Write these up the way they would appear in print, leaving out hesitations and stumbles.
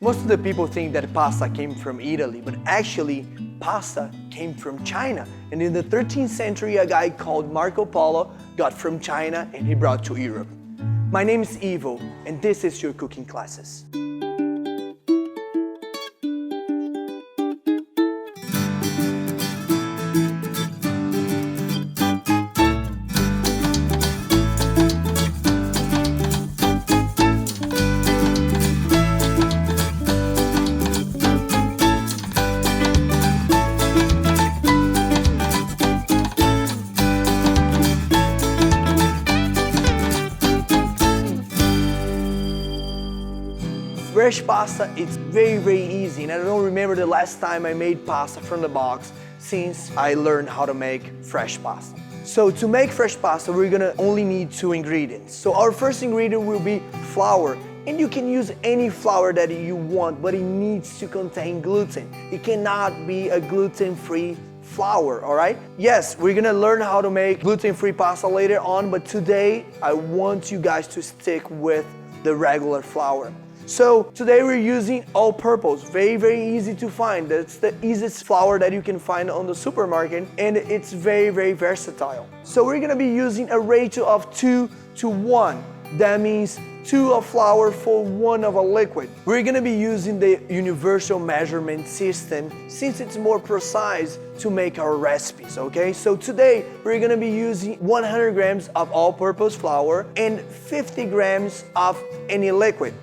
Most of the people think that pasta came from Italy, but actually pasta came from China. And in the 13th century, a guy called Marco Polo got from China and he brought to Europe. My name is Ivo, and this is your cooking classes. Fresh pasta, it's very easy, and I don't remember the last time I made pasta from the box since I learned how to make fresh pasta. So to make fresh pasta, we're gonna only need 2 ingredients. So our first ingredient will be flour, and you can use any flour that you want, but it needs to contain gluten. It cannot be a gluten-free flour, all right? Yes, we're gonna learn how to make gluten-free pasta later on, but today I want you guys to stick with the regular flour. So today we're using all-purpose, very easy to find. That's the easiest flour that you can find on the supermarket, and it's very versatile. So we're gonna be using a ratio of 2 to 1. That means 2 of flour for 1 of a liquid. We're gonna be using the universal measurement system since it's more precise to make our recipes, okay? So today we're gonna be using 100 grams of all-purpose flour and 50 grams of any liquid.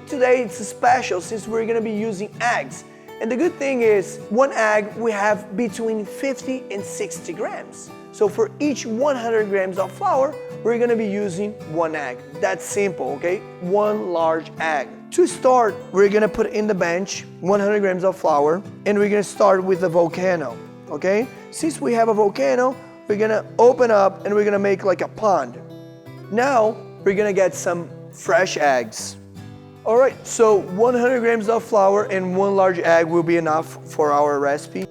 Today it's special since we're gonna be using eggs. And the good thing is, 1 egg we have between 50 and 60 grams. So for each 100 grams of flour, we're gonna be using 1 egg. That's simple, okay? 1 large egg. To start, we're gonna put in the bench 100 grams of flour, and we're gonna start with the volcano, okay? Since we have a volcano, we're gonna open up and we're gonna make like a pond. Now, we're gonna get some fresh eggs. All right, so 100 grams of flour and 1 large egg will be enough for our recipe.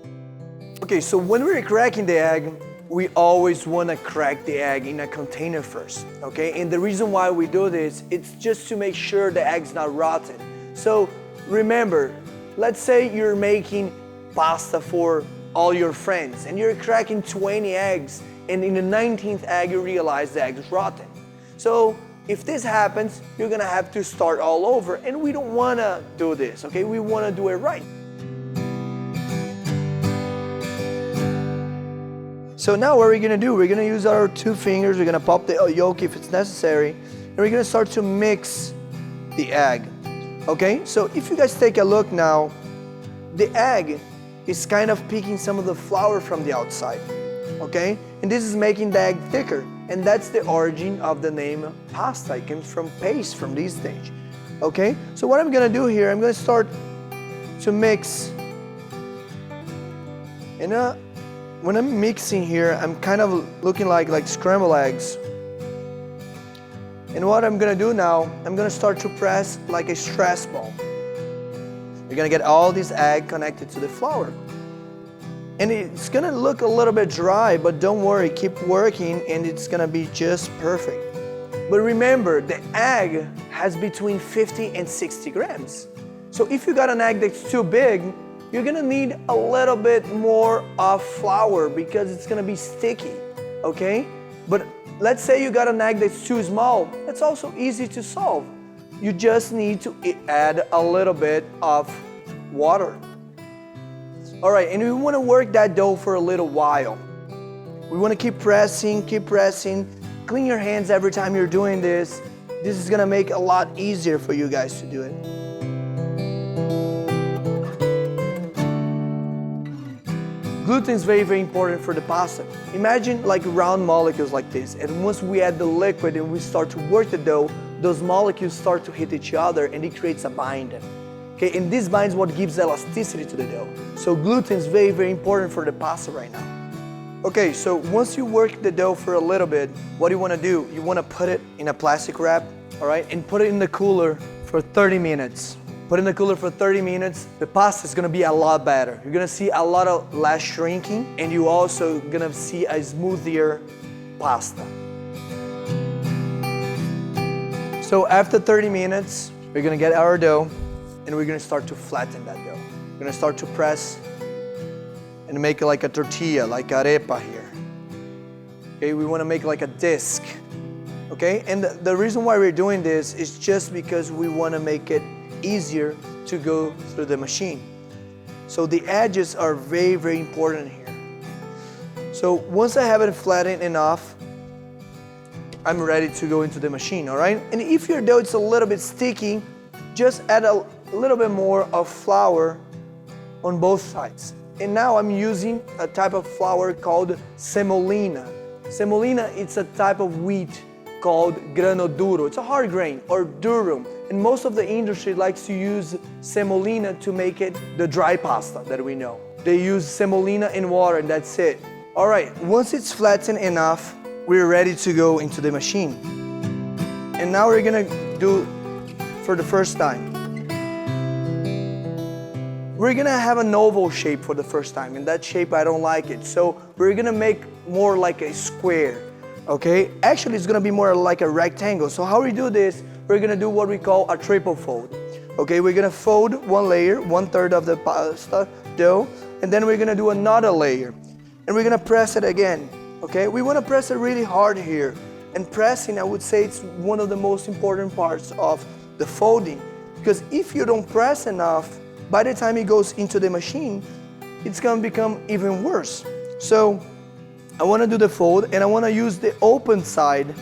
Okay, so when we're cracking the egg, we always want to crack the egg in a container first, okay? And the reason why we do this, it's just to make sure the egg's not rotten. So remember, let's say you're making pasta for all your friends and you're cracking 20 eggs, and in the 19th egg you realize the egg is rotten. So if this happens, you're gonna have to start all over, and we don't wanna do this, okay? We wanna do it right. So now what we're gonna do, we're gonna use our 2 fingers, we're gonna pop the yolk if it's necessary, and we're gonna start to mix the egg, okay? So if you guys take a look now, the egg is kind of picking some of the flour from the outside, okay? And this is making the egg thicker. And that's the origin of the name pasta. It comes from paste, from this stage. Okay? So what I'm gonna do here, I'm gonna start to mix. And when I'm mixing here, I'm kind of looking like scrambled eggs. And what I'm gonna do now, I'm gonna start to press like a stress ball. You're gonna get all this egg connected to the flour. And it's gonna look a little bit dry, but don't worry, keep working and it's gonna be just perfect. But remember, the egg has between 50 and 60 grams. So if you got an egg that's too big, you're gonna need a little bit more of flour because it's gonna be sticky, okay? But let's say you got an egg that's too small, that's also easy to solve. You just need to add a little bit of water. All right, and we want to work that dough for a little while. We want to keep pressing. Clean your hands every time you're doing this. This is going to make it a lot easier for you guys to do it. Gluten is very important for the pasta. Imagine like round molecules like this, and once we add the liquid and we start to work the dough, those molecules start to hit each other and it creates a bind. Okay, and this binds what gives elasticity to the dough. So gluten is very important for the pasta right now. Okay, so once you work the dough for a little bit, what you want to do, you want to put it in a plastic wrap, all right, and put it in the cooler for 30 minutes. Put it in the cooler for 30 minutes, the pasta is gonna be a lot better. You're gonna see a lot of less shrinking, and you also gonna see a smoother pasta. So after 30 minutes, we're gonna get our dough and we're gonna start to flatten that dough. We're gonna start to press and make it like a tortilla, like arepa here. Okay, we wanna make like a disc. Okay, and the reason why we're doing this is just because we wanna make it easier to go through the machine. So the edges are very, very important here. So once I have it flattened enough, I'm ready to go into the machine, all right? And if your dough is a little bit sticky, just add a little bit more of flour on both sides. And now I'm using a type of flour called semolina. Semolina, it's a type of wheat called grano duro. It's a hard grain, or durum. And most of the industry likes to use semolina to make it the dry pasta that we know. They use semolina in water and that's it. All right, once it's flattened enough, we're ready to go into the machine. And now we're gonna do for the first time. We're gonna have an oval shape for the first time, and that shape I don't like it. So we're gonna make more like a square, okay? Actually, it's gonna be more like a rectangle. So how we do this, we're gonna do what we call a triple fold. Okay, we're gonna fold one layer, 1/3 of the pasta dough, and then we're gonna do another layer. And we're gonna press it again. Okay, we want to press it really hard here. And pressing, I would say, it's one of the most important parts of the folding. Because if you don't press enough, by the time it goes into the machine, it's going to become even worse. So I want to do the fold, and I want to use the open side.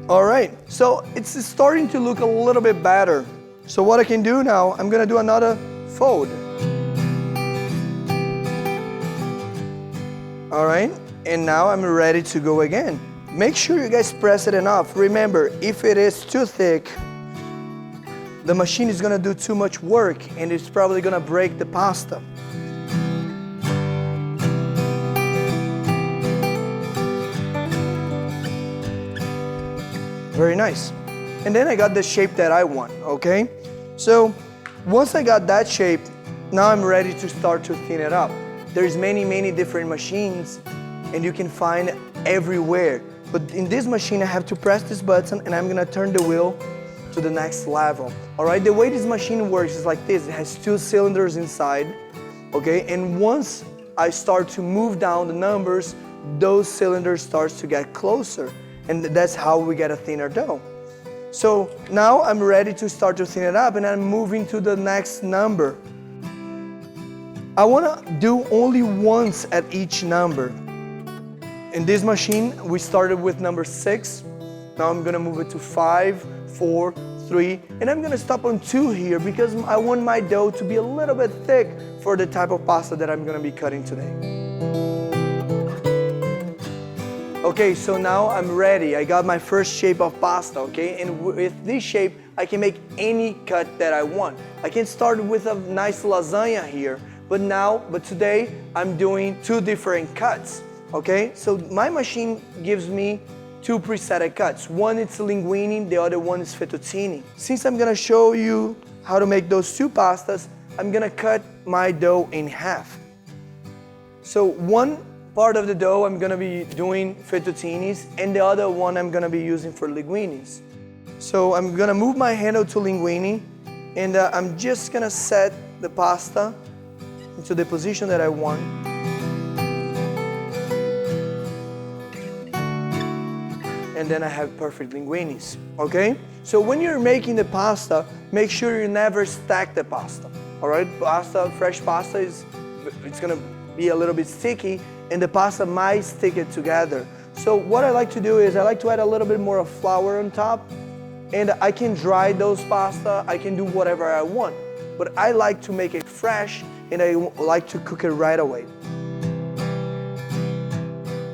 All right, so it's starting to look a little bit better. So what I can do now, I'm gonna do another fold. All right, and now I'm ready to go again. Make sure you guys press it enough. Remember, if it is too thick, the machine is gonna do too much work and it's probably gonna break the pasta. Very nice. And then I got the shape that I want, okay? So once I got that shape, now I'm ready to start to thin it up. There's many different machines and you can find everywhere. But in this machine, I have to press this button and I'm gonna turn the wheel to the next level. All right, the way this machine works is like this. It has 2 cylinders inside, okay? And once I start to move down the numbers, those cylinders starts to get closer. And that's how we get a thinner dough. So now I'm ready to start to thin it up and I'm moving to the next number. I wanna do only once at each number. In this machine, we started with number 6. Now I'm gonna move it to 5, 4, 3, and I'm gonna stop on 2 here because I want my dough to be a little bit thick for the type of pasta that I'm gonna be cutting today. Okay, so now I'm ready. I got my first shape of pasta, okay? And with this shape, I can make any cut that I want. I can start with a nice lasagna here, but today I'm doing 2 different cuts, okay? So my machine gives me 2 preset cuts. One is linguine, the other one is fettuccine. Since I'm gonna show you how to make those 2 pastas, I'm gonna cut my dough in half. So one part of the dough I'm gonna be doing fettuccinis and the other one I'm gonna be using for linguines. So I'm gonna move my handle to linguine and I'm just gonna set the pasta into the position that I want. And then I have perfect linguines, okay? So when you're making the pasta, make sure you never stack the pasta, all right? Fresh pasta it's gonna be a little bit sticky and the pasta might stick it together. So what I like to do is I like to add a little bit more of flour on top and I can dry those pasta, I can do whatever I want. But I like to make it fresh and I like to cook it right away.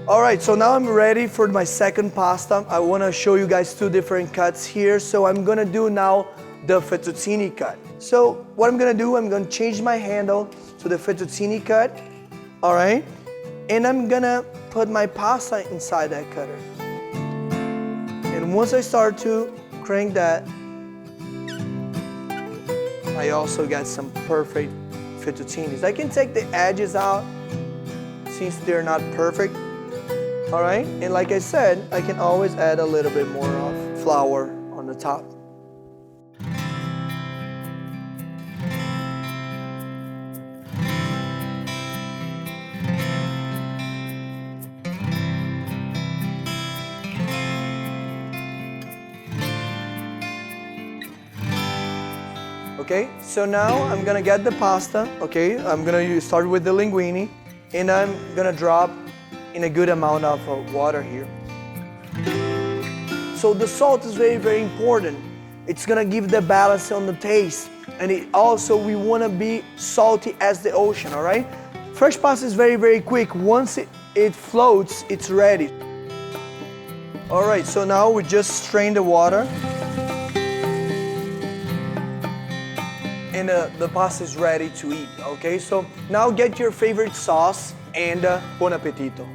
All right, so now I'm ready for my second pasta. I wanna show you guys 2 different cuts here. So I'm gonna do now the fettuccine cut. So what I'm gonna do, I'm gonna change my handle to the fettuccine cut, all right? And I'm gonna put my pasta inside that cutter. And once I start to crank that, I also got some perfect fettuccinis. I can take the edges out since they're not perfect. All right, and like I said, I can always add a little bit more of flour on the top. Okay, so now I'm gonna get the pasta, okay? I'm gonna start with the linguine, and I'm gonna drop in a good amount of water here. So the salt is very, very important. It's gonna give the balance on the taste, and we wanna be salty as the ocean, all right? Fresh pasta is very, very quick. Once it floats, it's ready. All right, so now we just strain the water. And the pasta is ready to eat, okay? So now get your favorite sauce and buon appetito.